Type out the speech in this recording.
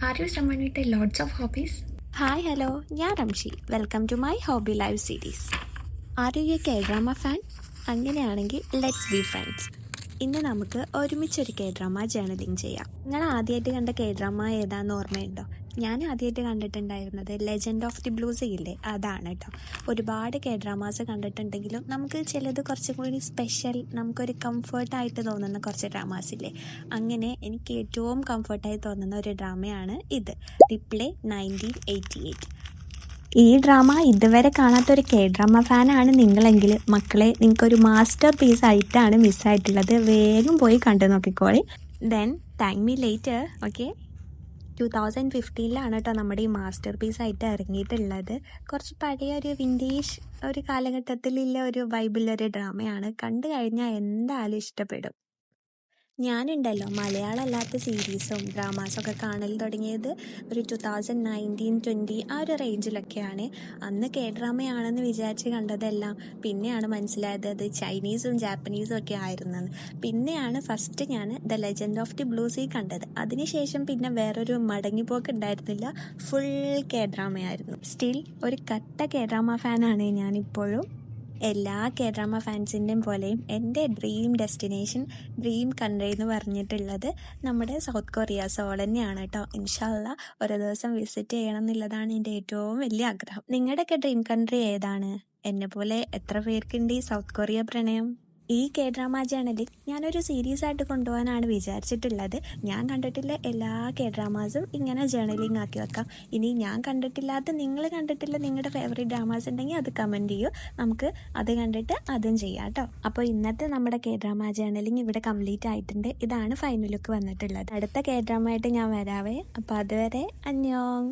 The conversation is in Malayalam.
Are you someone with a lots of hobbies? Hi hello, ഞാൻ Ramshi. Welcome to my hobby live series. Are you a K drama fan? അങ്ങനെയാണെങ്കിൽ ലെറ്റ്സ് ബി ഫ്രണ്ട്സ്. ഇന്ന് നമുക്ക് ഒരുമിച്ചൊരു കെ ഡ്രാമ ജേർണലിംഗ് ചെയ്യാം. നിങ്ങൾ ആദ്യമായിട്ട് കണ്ട കെ ഡ്രാമ ഏതാണെന്ന് ഓർമ്മയുണ്ടോ? ഞാൻ ആദ്യമായിട്ട് കണ്ടിട്ടുണ്ടായിരുന്നത് legend of the blue sea ഇല്ലേ, അതാണ് കേട്ടോ. ഒരുപാട് കെ ഡ്രാമാസ് കണ്ടിട്ടുണ്ടെങ്കിലും നമുക്ക് ചിലത് കുറച്ചും കൂടി സ്പെഷ്യൽ, നമുക്കൊരു കംഫർട്ടായിട്ട് തോന്നുന്ന കുറച്ച് ഡ്രാമാസ് ഇല്ലേ. അങ്ങനെ എനിക്ക് ഏറ്റവും കംഫർട്ടായി തോന്നുന്ന ഒരു ഡ്രാമയാണ് ഇത്, റിപ്ലൈ 1988. ഈ ഡ്രാമ ഇതുവരെ കാണാത്തൊരു കെ ഡ്രാമ ഫാനാണ് നിങ്ങളെങ്കിൽ മക്കളെ, നിങ്ങൾക്കൊരു മാസ്റ്റർ പീസ് ആയിട്ടാണ് മിസ്സായിട്ടുള്ളത്. വേഗം പോയി കണ്ടു നോക്കിക്കോളി. Then thank me later. Okay, 2015 കേട്ടോ നമ്മുടെ ഈ മാസ്റ്റർ പീസ് ആയിട്ട് ഇറങ്ങിയിട്ടുള്ളത്. കുറച്ച് പഴയ ഒരു വിൻറ്റേജ് ഒരു കാലഘട്ടത്തിലുള്ള ഒരു വൈബിലൊരു ഡ്രാമയാണ്. കണ്ടു കഴിഞ്ഞാൽ എന്തായാലും ഇഷ്ടപ്പെടും. ഞാനുണ്ടല്ലോ മലയാളമല്ലാത്ത സീരീസും ഡ്രാമാസൊക്കെ കാണൽ തുടങ്ങിയത് ഒരു 2019-20 ആ ഒരു റേഞ്ചിലൊക്കെയാണ്. അന്ന് കെ ഡ്രാമയാണെന്ന് വിചാരിച്ച് കണ്ടതെല്ലാം പിന്നെയാണ് മനസ്സിലായത് അത് ചൈനീസും ജാപ്പനീസും ഒക്കെ ആയിരുന്നെന്ന്. പിന്നെയാണ് ഫസ്റ്റ് ഞാൻ the legend of the blue see കണ്ടത്. അതിനുശേഷം പിന്നെ വേറൊരു മടങ്ങിപ്പോക്ക് ഉണ്ടായിരുന്നില്ല, ഫുൾ കെ ഡ്രാമയായിരുന്നു. സ്റ്റിൽ ഒരു കട്ട കെ ഡ്രാമ ഫാനാണ് ഞാനിപ്പോഴും. എല്ലാ കെ ഡ്രാമ ഫാൻസിൻ്റെയും പോലെയും എൻ്റെ ഡ്രീം ഡെസ്റ്റിനേഷൻ, ഡ്രീം കൺട്രി എന്ന് പറഞ്ഞിട്ടുള്ളത് നമ്മുടെ സൗത്ത് കൊറിയ, സോൾ തന്നെയാണ് കേട്ടോ. ഇൻഷാ അല്ലാ ഒരു ദിവസം വിസിറ്റ് ചെയ്യണം എന്നുള്ളതാണ് എൻ്റെ ഏറ്റവും വലിയ ആഗ്രഹം. നിങ്ങളുടെയൊക്കെ ഡ്രീം കൺട്രി ഏതാണ്? എന്നെ പോലെ എത്ര പേർക്കുണ്ട് ഈ സൗത്ത് കൊറിയ പ്രണയം? ഈ കെ ഡ്രാമ ജേർണലിൽ ഞാനൊരു സീരീസ് ആയിട്ട് കൊണ്ടുപോകാനാണ് വിചാരിച്ചിട്ടുള്ളത്. ഞാൻ കണ്ടിട്ടുള്ള എല്ലാ കെ ഡ്രാമാസും ഇങ്ങനെ ജേർണലിംഗ് ആക്കി വെക്കാം. ഇനി ഞാൻ കണ്ടിട്ടില്ലാത്ത, നിങ്ങൾ കണ്ടിട്ടുള്ള നിങ്ങളുടെ ഫേവറേറ്റ് ഡ്രാമാസ് ഉണ്ടെങ്കിൽ അത് കമൻറ്റ് ചെയ്യൂ, നമുക്ക് അത് കണ്ടിട്ട് അതും ചെയ്യാം കേട്ടോ. അപ്പോൾ ഇന്നത്തെ നമ്മുടെ കെ ഡ്രാമ ജേർണലിംഗ് ഇവിടെ കംപ്ലീറ്റ് ആയിട്ടുണ്ട്. ഇതാണ് ഫൈനൽ ലുക്ക് വന്നിട്ടുള്ളത്. അടുത്ത കെ ഡ്രാമ ആയിട്ട് ഞാൻ വരാവേ. അപ്പോൾ അതുവരെ അന്യോങ്.